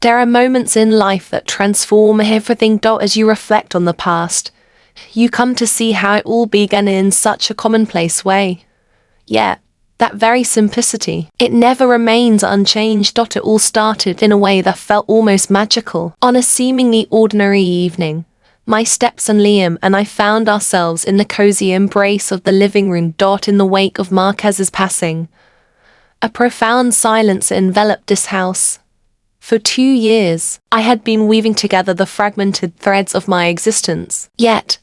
There are moments in life that transform everything. As you reflect on the past, you come to see how it all began in such a commonplace way. Yet, that very simplicity, it never remains unchanged. It all started in a way that felt almost magical. On a seemingly ordinary evening, my stepson Liam and I found ourselves in the cozy embrace of the living room. In the wake of Marquez's passing, a profound silence enveloped this house. For 2 years, I had been weaving together the fragmented threads of my existence. Yet,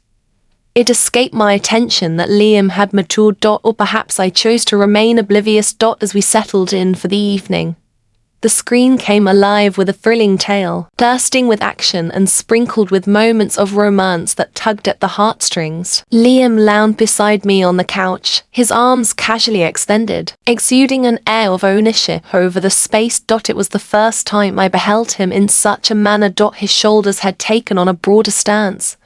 it escaped my attention that Liam had matured. Or perhaps I chose to remain oblivious. As we settled in for the evening, the screen came alive with a thrilling tale, bursting with action and sprinkled with moments of romance that tugged at the heartstrings. Liam lounged beside me on the couch, his arms casually extended, exuding an air of ownership over the space. It was the first time I beheld him in such a manner. His shoulders had taken on a broader stance,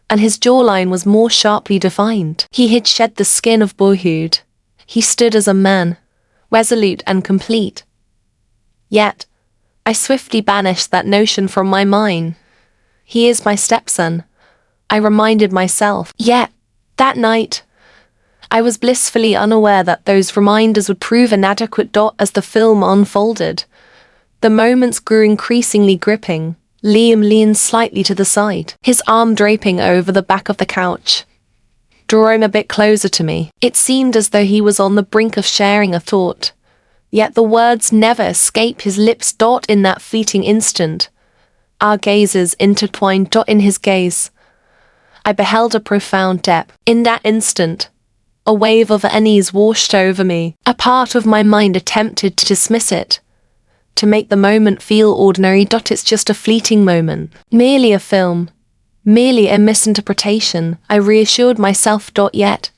and his jawline was more sharply defined. He had shed the skin of boyhood. He stood as a man, resolute and complete. Yet, I swiftly banished that notion from my mind. He is my stepson, I reminded myself. Yet, that night, I was blissfully unaware that those reminders would prove inadequate. As the film unfolded, the moments grew increasingly gripping. Liam leaned slightly to the side, his arm draping over the back of the couch, drawing a bit closer to me. It seemed as though he was on the brink of sharing a thought, yet the words never escaped his lips. In that fleeting instant, our gazes intertwined. In his gaze, I beheld a profound depth. In that instant, a wave of unease washed over me. A part of my mind attempted to dismiss it, to make the moment feel ordinary. It's just a fleeting moment, merely a film, merely a misinterpretation, I reassured myself. Yet,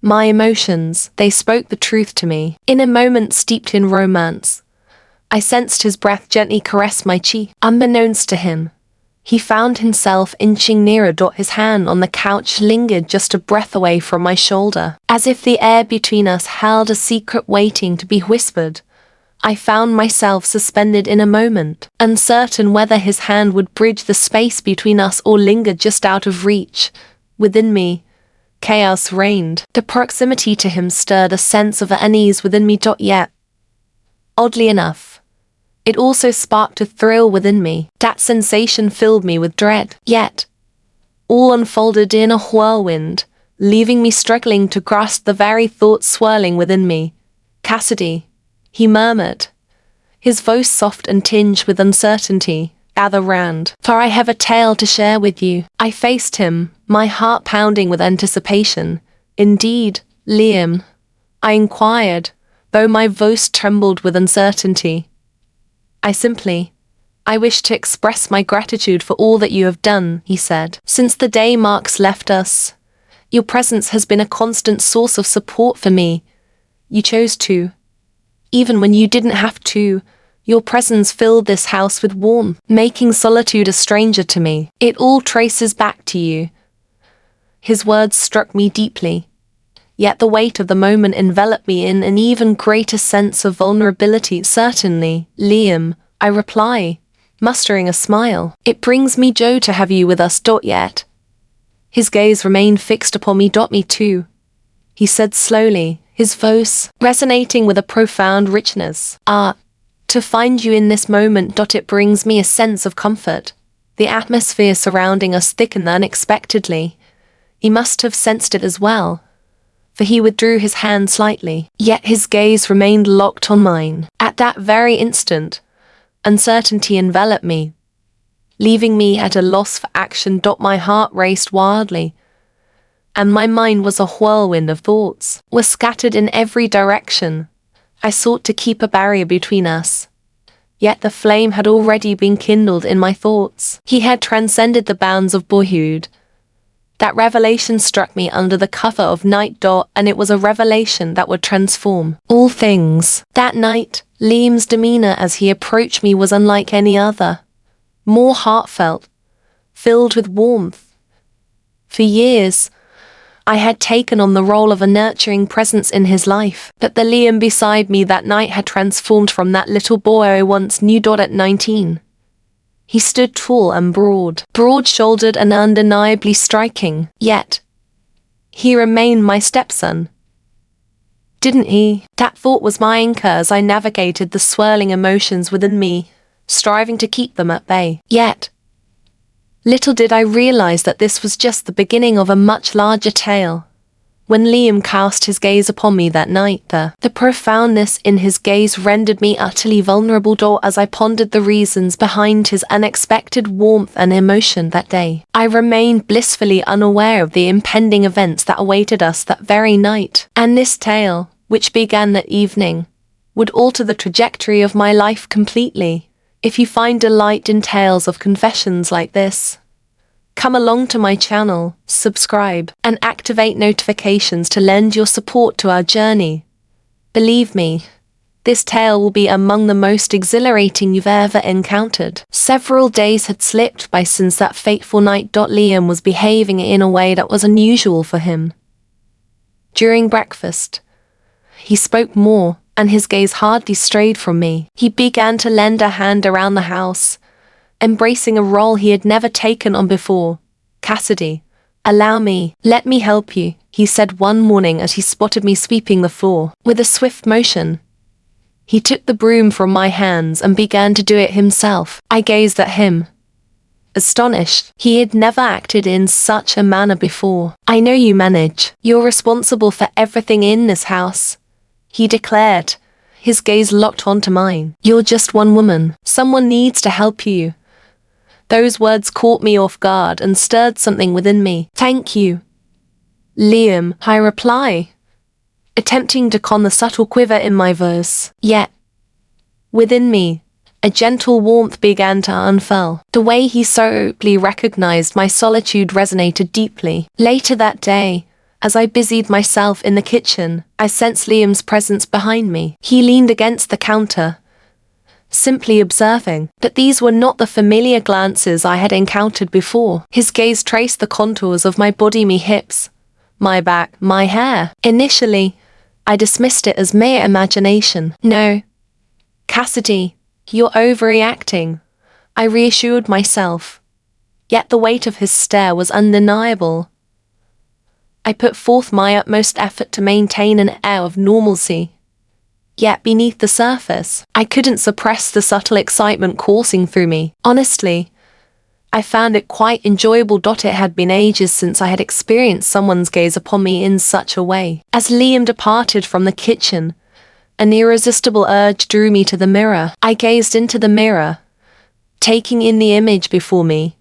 my emotions, they spoke the truth to me. In a moment steeped in romance, I sensed his breath gently caress my cheek. Unbeknownst to him, he found himself inching nearer. His hand on the couch lingered just a breath away from my shoulder, as if the air between us held a secret waiting to be whispered. I found myself suspended in a moment, uncertain whether his hand would bridge the space between us or linger just out of reach. Within me, chaos reigned. The proximity to him stirred a sense of unease within me. Yet, oddly enough, it also sparked a thrill within me. That sensation filled me with dread. Yet, all unfolded in a whirlwind, leaving me struggling to grasp the very thoughts swirling within me. Cassidy, he murmured, his voice soft and tinged with uncertainty. Gather round, for I have a tale to share with you. I faced him, my heart pounding with anticipation. Indeed, Liam, I inquired, though my voice trembled with uncertainty. I wish to express my gratitude for all that you have done, he said. Since the day Marx left us, your presence has been a constant source of support for me. You chose to. Even when you didn't have to, your presence filled this house with warmth, making solitude a stranger to me. It all traces back to you. His words struck me deeply, yet the weight of the moment enveloped me in an even greater sense of vulnerability. Certainly, Liam, I reply, mustering a smile. It brings me joy to have you with us. Yet, his gaze remained fixed upon me. Me too, he said slowly, his voice resonating with a profound richness. To find you in this moment. It brings me a sense of comfort. The atmosphere surrounding us thickened unexpectedly. He must have sensed it as well, for he withdrew his hand slightly, yet his gaze remained locked on mine. At that very instant, uncertainty enveloped me, leaving me at a loss for action. My heart raced wildly, and my mind was a whirlwind of thoughts, were scattered in every direction. I sought to keep a barrier between us, yet the flame had already been kindled in my thoughts. He had transcended the bounds of boyhood. That revelation struck me under the cover of night. And it was a revelation that would transform all things. That night, Liam's demeanor as he approached me was unlike any other, more heartfelt, filled with warmth. For years, I had taken on the role of a nurturing presence in his life, but the Liam beside me that night had transformed from that little boy I once knew. At 19. He stood tall and broad-shouldered and undeniably striking, yet he remained my stepson. Didn't he? That thought was my anchor as I navigated the swirling emotions within me, striving to keep them at bay. Yet, little did I realize that this was just the beginning of a much larger tale. When Liam cast his gaze upon me that night, the profoundness in his gaze rendered me utterly vulnerable as I pondered the reasons behind his unexpected warmth and emotion that day. I remained blissfully unaware of the impending events that awaited us that very night. And this tale, which began that evening, would alter the trajectory of my life completely. If you find delight in tales of confessions like this, come along to my channel, subscribe, and activate notifications to lend your support to our journey. Believe me, this tale will be among the most exhilarating you've ever encountered. Several days had slipped by since that fateful night. Liam was behaving in a way that was unusual for him. During breakfast, he spoke more, and his gaze hardly strayed from me. He began to lend a hand around the house, embracing a role he had never taken on before. "Cassidy, let me help you," he said one morning as he spotted me sweeping the floor. With a swift motion, he took the broom from my hands and began to do it himself. I gazed at him, astonished. He had never acted in such a manner before. "I know you manage. You're responsible for everything in this house," he declared, his gaze locked onto mine. "You're just one woman. Someone needs to help you." Those words caught me off guard and stirred something within me. "Thank you, Liam," I reply, attempting to con the subtle quiver in my voice. Yet, within me, a gentle warmth began to unfurl. The way he so aptly recognized my solitude resonated deeply. Later that day, as I busied myself in the kitchen, I sensed Liam's presence behind me. He leaned against the counter, simply observing, but these were not the familiar glances I had encountered before. His gaze traced the contours of my body, my hips, my back, my hair. Initially, I dismissed it as mere imagination. "No, Cassidy, you're overreacting," I reassured myself. Yet the weight of his stare was undeniable. I put forth my utmost effort to maintain an air of normalcy. Yet beneath the surface, I couldn't suppress the subtle excitement coursing through me. Honestly, I found it quite enjoyable. It had been ages since I had experienced someone's gaze upon me in such a way. As Liam departed from the kitchen, an irresistible urge drew me to the mirror. I gazed into the mirror, taking in the image before me.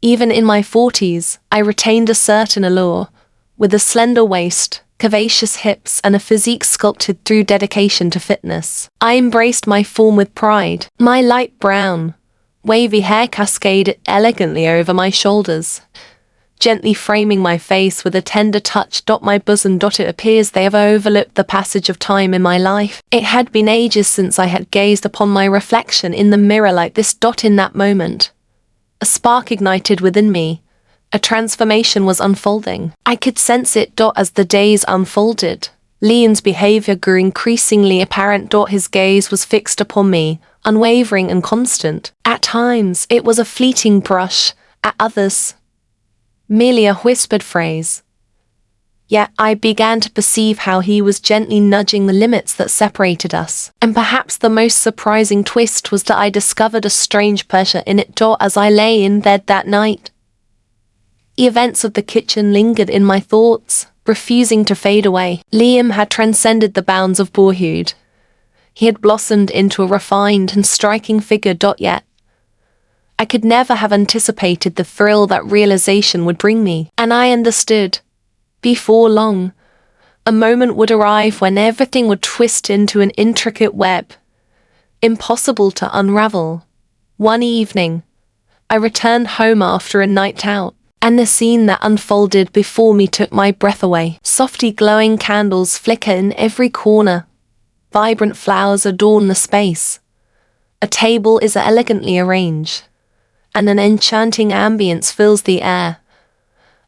Even in my 40s, I retained a certain allure, with a slender waist, curvaceous hips, and a physique sculpted through dedication to fitness. I embraced my form with pride. My light brown, wavy hair cascaded elegantly over my shoulders, gently framing my face with a tender touch. My bosom. It appears they have overlooked the passage of time in my life. It had been ages since I had gazed upon my reflection in the mirror like this. In that moment, a spark ignited within me. A transformation was unfolding. I could sense it. As the days unfolded, Liam's behavior grew increasingly apparent. His gaze was fixed upon me, unwavering and constant. At times, it was a fleeting brush, at others, merely a whispered phrase. Yet I began to perceive how he was gently nudging the limits that separated us. And perhaps the most surprising twist was that I discovered a strange pleasure in it. As I lay in bed that night, the events of the kitchen lingered in my thoughts, refusing to fade away. Liam had transcended the bounds of boyhood. He had blossomed into a refined and striking figure. Yet I could never have anticipated the thrill that realization would bring me. And I understood. Before long, a moment would arrive when everything would twist into an intricate web, impossible to unravel. One evening, I returned home after a night out, and the scene that unfolded before me took my breath away. Softly glowing candles flicker in every corner. Vibrant flowers adorn the space. A table is elegantly arranged, and an enchanting ambience fills the air.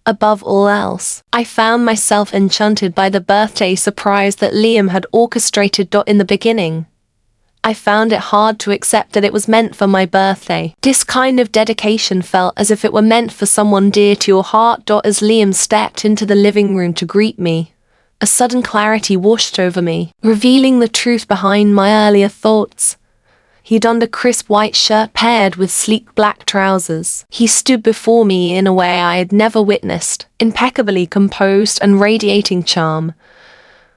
Above all else, I found myself enchanted by the birthday surprise that Liam had orchestrated. In the beginning, I found it hard to accept that it was meant for my birthday. This kind of dedication felt as if it were meant for someone dear to your heart. As Liam stepped into the living room to greet me, a sudden clarity washed over me, revealing the truth behind my earlier thoughts. He donned a crisp white shirt paired with sleek black trousers. He stood before me in a way I had never witnessed, impeccably composed and radiating charm,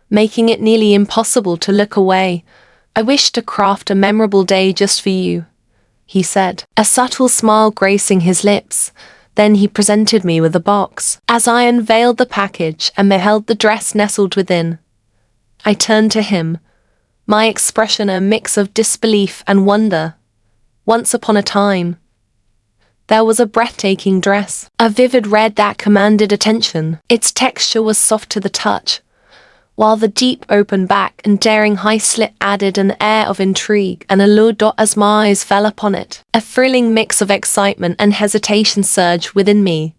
making it nearly impossible to look away. "I wish to craft a memorable day just for you," he said, a subtle smile gracing his lips. Then he presented me with a box. As I unveiled the package and beheld the dress nestled within, I turned to him, my expression a mix of disbelief and wonder. Once upon a time, there was a breathtaking dress, a vivid red that commanded attention. Its texture was soft to the touch, while the deep open back and daring high slit added an air of intrigue and allure. As my eyes fell upon it, a thrilling mix of excitement and hesitation surged within me,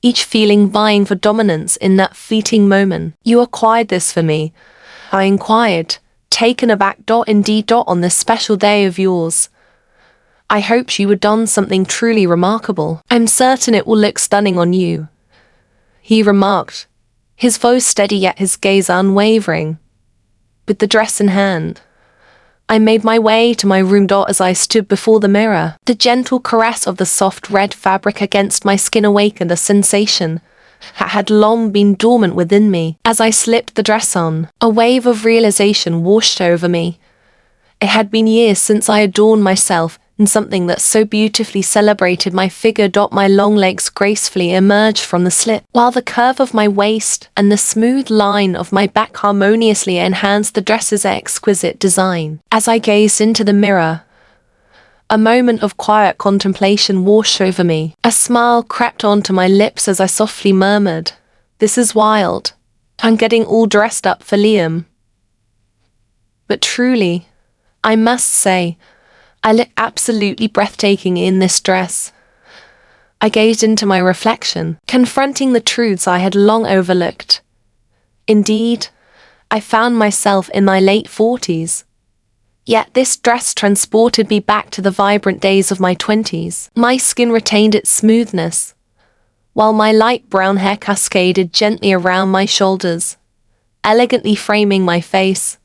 each feeling vying for dominance in that fleeting moment. "You acquired this for me?" I inquired, taken aback. "Indeed. On this special day of yours, I hoped you had done something truly remarkable. I'm certain it will look stunning on you," he remarked, his voice steady yet his gaze unwavering. With the dress in hand, I made my way to my room. As I stood before the mirror, the gentle caress of the soft red fabric against my skin awakened a sensation that had long been dormant within me. As I slipped the dress on, a wave of realization washed over me. It had been years since I adorned myself in something that so beautifully celebrated my figure. My long legs gracefully emerged from the slit, while the curve of my waist and the smooth line of my back harmoniously enhanced the dress's exquisite design. As I gazed into the mirror, a moment of quiet contemplation washed over me. A smile crept onto my lips as I softly murmured, "This is wild. I'm getting all dressed up for Liam." But truly, I must say, I look absolutely breathtaking in this dress. I gazed into my reflection, confronting the truths I had long overlooked. Indeed, I found myself in my late 40s. Yet this dress transported me back to the vibrant days of my 20s. My skin retained its smoothness, while my light brown hair cascaded gently around my shoulders, elegantly framing my face.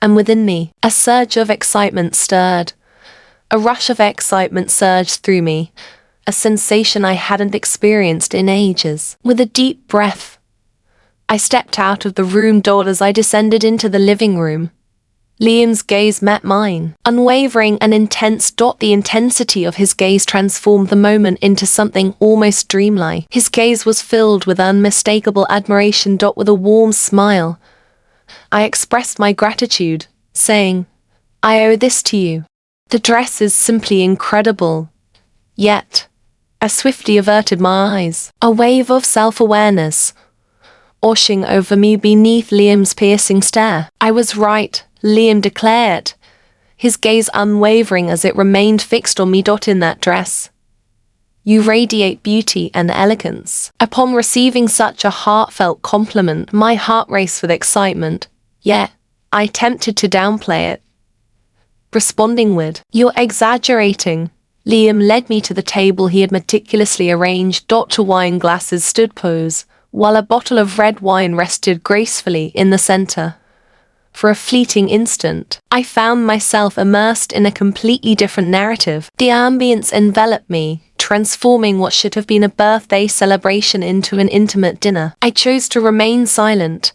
And within me, a surge of excitement stirred. A rush of excitement surged through me, a sensation I hadn't experienced in ages. With a deep breath, I stepped out of the room. As I descended into the living room, Liam's gaze met mine, unwavering and intense. The intensity of his gaze transformed the moment into something almost dreamlike. His gaze was filled with unmistakable admiration. With a warm smile, I expressed my gratitude, saying, "I owe this to you. The dress is simply incredible." Yet, I swiftly averted my eyes, a wave of self-awareness washing over me beneath Liam's piercing stare. "I was right," Liam declared, his gaze unwavering as it remained fixed on me. In that dress, you radiate beauty and elegance." Upon receiving such a heartfelt compliment, my heart raced with excitement, yet I attempted to downplay it, responding with, "You're exaggerating." Liam led me to the table he had meticulously arranged. Wine glasses stood pose, while a bottle of red wine rested gracefully in the center. For a fleeting instant, I found myself immersed in a completely different narrative. The ambience enveloped me, transforming what should have been a birthday celebration into an intimate dinner. I chose to remain silent,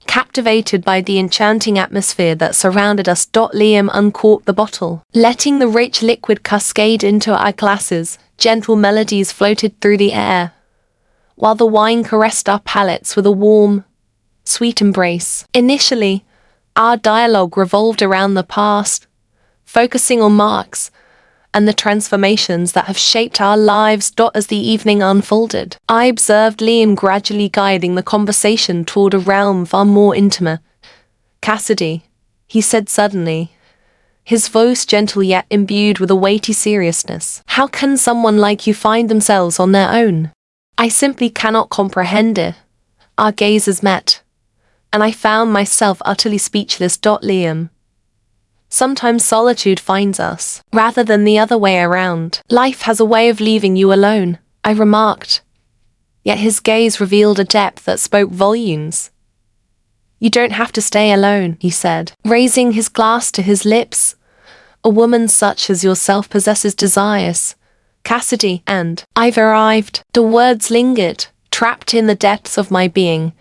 captivated by the enchanting atmosphere that surrounded us. Liam uncorked the bottle, letting the rich liquid cascade into our glasses. Gentle melodies floated through the air, while the wine caressed our palates with a warm, sweet embrace. Initially, our dialogue revolved around the past, focusing on Mark's and the transformations that have shaped our lives. As the evening unfolded, I observed Liam gradually guiding the conversation toward a realm far more intimate. "Cassidy," he said suddenly, his voice gentle yet imbued with a weighty seriousness, "how can someone like you find themselves on their own? I simply cannot comprehend it. Our gazes met, and I found myself utterly speechless. Liam. Sometimes solitude finds us, rather than the other way around. Life has a way of leaving you alone, I remarked. Yet his gaze revealed a depth that spoke volumes. You don't have to stay alone, he said, raising his glass to his lips. A woman such as yourself possesses desires, Cassidy, and I've arrived. The words lingered, trapped in the depths of my being.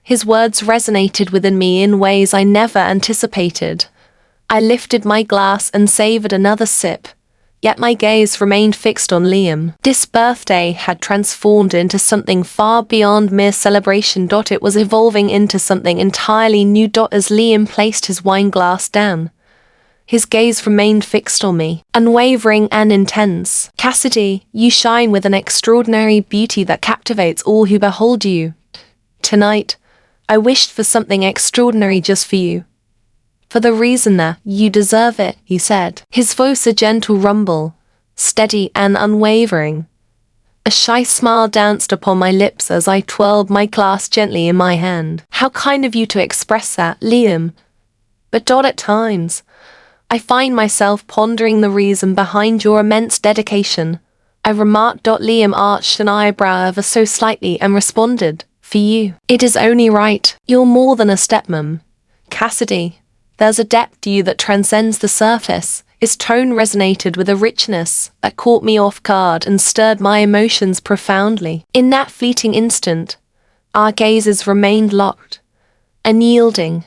His words resonated within me in ways I never anticipated. I lifted my glass and savored another sip, yet my gaze remained fixed on Liam. This birthday had transformed into something far beyond mere celebration. It was evolving into something entirely new. As Liam placed his wine glass down, his gaze remained fixed on me, unwavering and intense. Cassidy, you shine with an extraordinary beauty that captivates all who behold you. Tonight, I wished for something extraordinary just for you. For the reason that you deserve it, he said, his voice a gentle rumble, steady and unwavering. A shy smile danced upon my lips as I twirled my glass gently in my hand. How kind of you to express that, Liam. But at times, I find myself pondering the reason behind your immense dedication, I remarked. Liam arched an eyebrow ever so slightly and responded, for you. It is only right. You're more than a stepmom, Cassidy. There's a depth to you that transcends the surface. His tone resonated with a richness that caught me off guard and stirred my emotions profoundly. In that fleeting instant, our gazes remained locked, unyielding.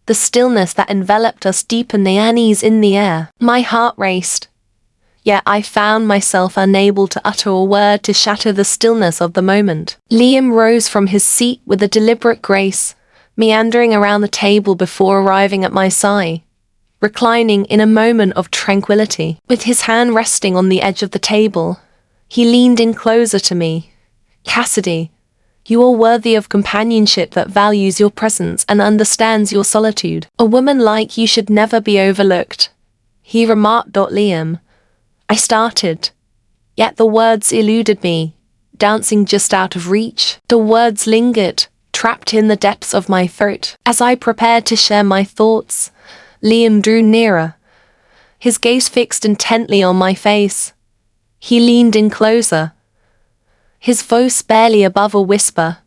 The stillness that enveloped us deepened the unease in the air. My heart raced, yet I found myself unable to utter a word to shatter the stillness of the moment. Liam rose from his seat with a deliberate grace, meandering around the table before arriving at my side, reclining in a moment of tranquility. With his hand resting on the edge of the table, he leaned in closer to me. Cassidy, you are worthy of companionship that values your presence and understands your solitude. A woman like you should never be overlooked, he remarked. Liam. I started, yet the words eluded me, dancing just out of reach. The words lingered, trapped in the depths of my throat. As I prepared to share my thoughts, Liam drew nearer, his gaze fixed intently on my face. He leaned in closer, his voice barely above a whisper,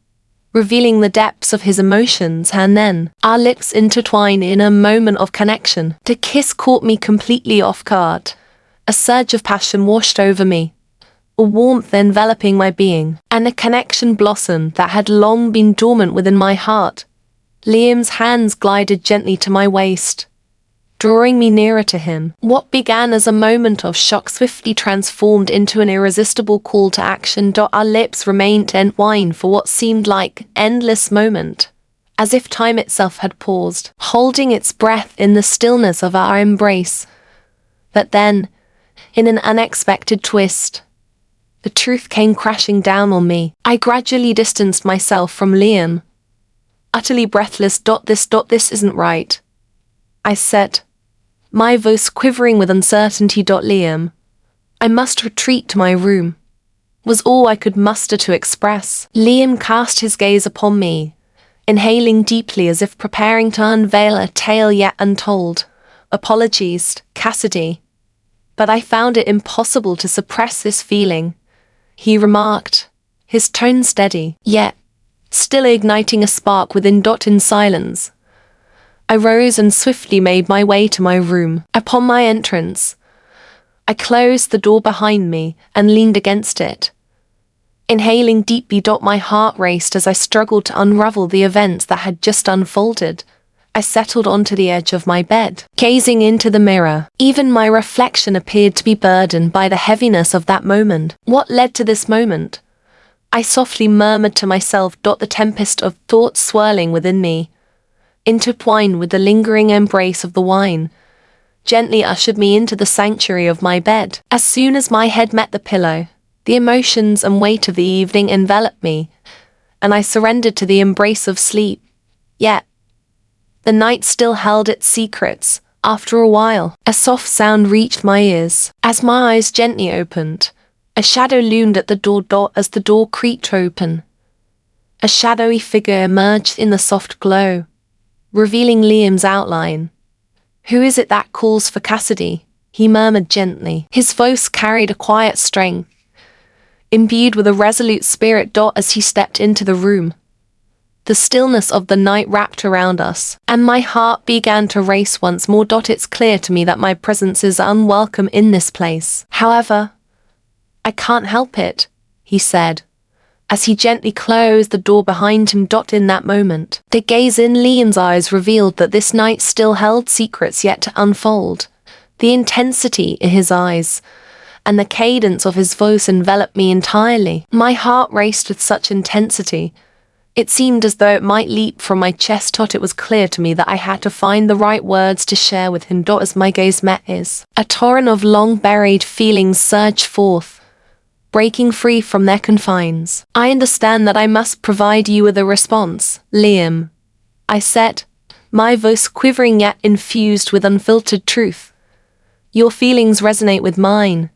revealing the depths of his emotions, and then our lips intertwined in a moment of connection. The kiss caught me completely off guard. A surge of passion washed over me, a warmth enveloping my being, and a connection blossomed that had long been dormant within my heart. Liam's hands glided gently to my waist, drawing me nearer to him. What began as a moment of shock swiftly transformed into an irresistible call to action. Our lips remained entwined for what seemed like an endless moment, as if time itself had paused, holding its breath in the stillness of our embrace. But then, in an unexpected twist, the truth came crashing down on me. I gradually distanced myself from Liam, utterly breathless. This isn't right, I said, my voice quivering with uncertainty. Liam, I must retreat to my room, was all I could muster to express. Liam cast his gaze upon me, inhaling deeply as if preparing to unveil a tale yet untold. Apologies, Cassidy, but I found it impossible to suppress this feeling, he remarked, his tone steady, yet still igniting a spark within. In silence, I rose and swiftly made my way to my room. Upon my entrance, I closed the door behind me and leaned against it, inhaling deeply. My heart raced as I struggled to unravel the events that had just unfolded. I settled onto the edge of my bed, gazing into the mirror. Even my reflection appeared to be burdened by the heaviness of that moment. What led to this moment? I softly murmured to myself. The tempest of thoughts swirling within me, intertwined with the lingering embrace of the wine, gently ushered me into the sanctuary of my bed. As soon as my head met the pillow, the emotions and weight of the evening enveloped me, and I surrendered to the embrace of sleep. Yet, the night still held its secrets. After a while, a soft sound reached my ears. As my eyes gently opened, A shadow loomed at the door as the door creaked open. A shadowy figure emerged in the soft glow, revealing Liam's outline. "Who is it that calls for Cassidy?" he murmured gently. His voice carried a quiet strength, imbued with a resolute spirit. As he stepped into the room, the stillness of the night wrapped around us, and my heart began to race once more. It's clear to me that my presence is unwelcome in this place. However, I can't help it, he said, as he gently closed the door behind him. In that moment, the gaze in Liam's eyes revealed that this night still held secrets yet to unfold. The intensity in his eyes and the cadence of his voice enveloped me entirely. My heart raced with such intensity. It seemed as though it might leap from my chest. It was clear to me that I had to find the right words to share with him. As my gaze met his, a torrent of long-buried feelings surged forth, breaking free from their confines. "I understand that I must provide you with a response, Liam," I said, my voice quivering yet infused with unfiltered truth. "Your feelings resonate with mine,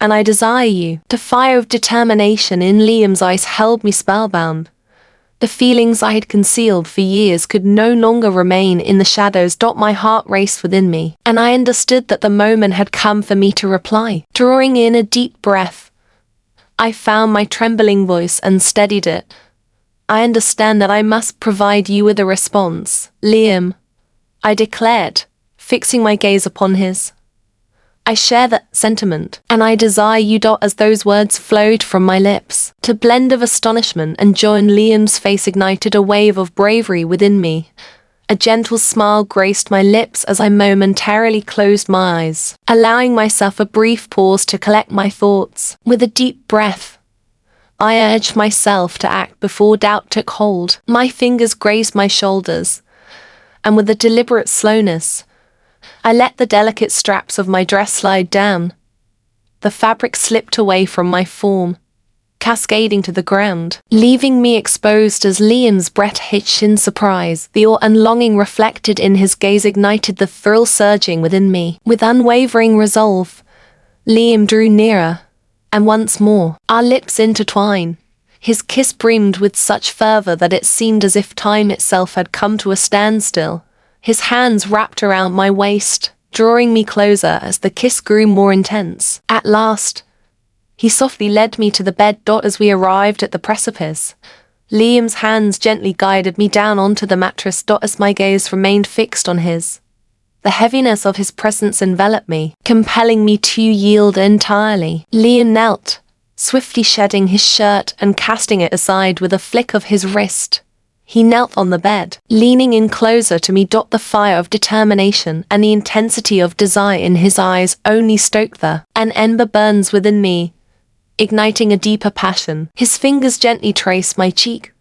and I desire you." The fire of determination in Liam's eyes held me spellbound. The feelings I had concealed for years could no longer remain in the shadows. My heart raced within me, and I understood that the moment had come for me to reply. Drawing in a deep breath, I found my trembling voice and steadied it. "I understand that I must provide you with a response, Liam," I declared, fixing my gaze upon his. "I share that sentiment, and I desire you." As those words flowed from my lips, the blend of astonishment and joy in Liam's face ignited a wave of bravery within me. A gentle smile graced my lips as I momentarily closed my eyes, allowing myself a brief pause to collect my thoughts. With a deep breath, I urged myself to act before doubt took hold. My fingers grazed my shoulders, and with a deliberate slowness, I let the delicate straps of my dress slide down. The fabric slipped away from my form, cascading to the ground, leaving me exposed as Liam's breath hitched in surprise. The awe and longing reflected in his gaze ignited the thrill surging within me. With unwavering resolve, Liam drew nearer, and once more, our lips intertwined. His kiss brimmed with such fervor that it seemed as if time itself had come to a standstill. His hands wrapped around my waist, drawing me closer as the kiss grew more intense. At last, he softly led me to the bed. As we arrived at the precipice, Liam's hands gently guided me down onto the mattress. As my gaze remained fixed on his, the heaviness of his presence enveloped me, compelling me to yield entirely. Liam knelt, swiftly shedding his shirt and casting it aside with a flick of his wrist. He knelt on the bed, leaning in closer to me. The fire of determination and the intensity of desire in his eyes only stoked an ember burns within me, igniting a deeper passion. His fingers gently traced my cheek,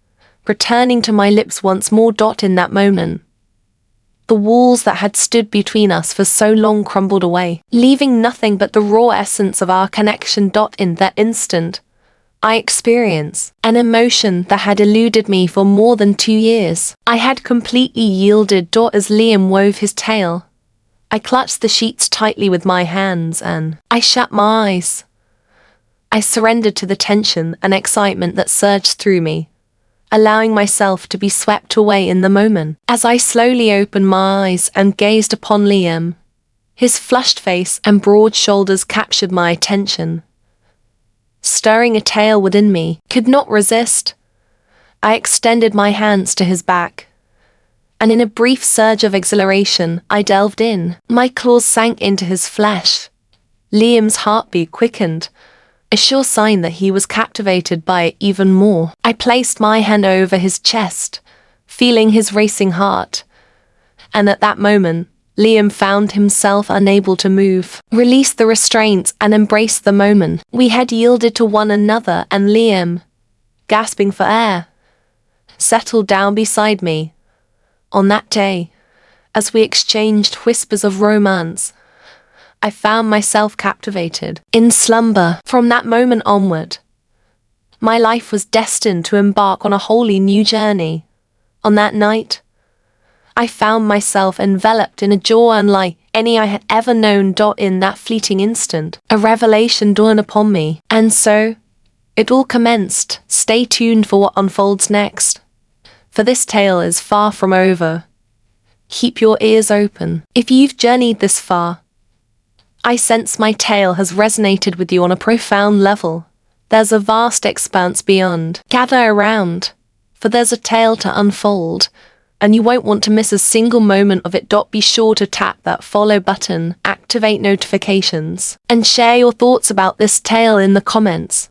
returning to my lips once more. In that moment, the walls that had stood between us for so long crumbled away, leaving nothing but the raw essence of our connection. In that instant, I experienced an emotion that had eluded me for more than 2 years. I had completely yielded. As Liam wove his tale, I clutched the sheets tightly with my hands and I shut my eyes. I surrendered to the tension and excitement that surged through me, allowing myself to be swept away in the moment. As I slowly opened my eyes and gazed upon Liam, his flushed face and broad shoulders captured my attention. Stirring a tale within me, could not resist. I extended my hands to his back, and in a brief surge of exhilaration, I delved in. My claws sank into his flesh. Liam's heartbeat quickened, a sure sign that he was captivated by it even more. I placed my hand over his chest, feeling his racing heart, and at that moment, Liam found himself unable to move, released the restraints and embraced the moment. We had yielded to one another, and Liam, gasping for air, settled down beside me. On that day, as we exchanged whispers of romance, I found myself captivated, in slumber. From that moment onward, my life was destined to embark on a wholly new journey. On that night, I found myself enveloped in a joy unlike any I had ever known. In that fleeting instant, a revelation dawned upon me, and so it all commenced. Stay tuned for what unfolds next, for this tale is far from over. Keep your ears open. If you've journeyed this far, I sense my tale has resonated with you on a profound level. There's a vast expanse beyond. Gather around, for there's a tale to unfold, and you won't want to miss a single moment of it. Be sure to tap that follow button, activate notifications, and share your thoughts about this tale in the comments.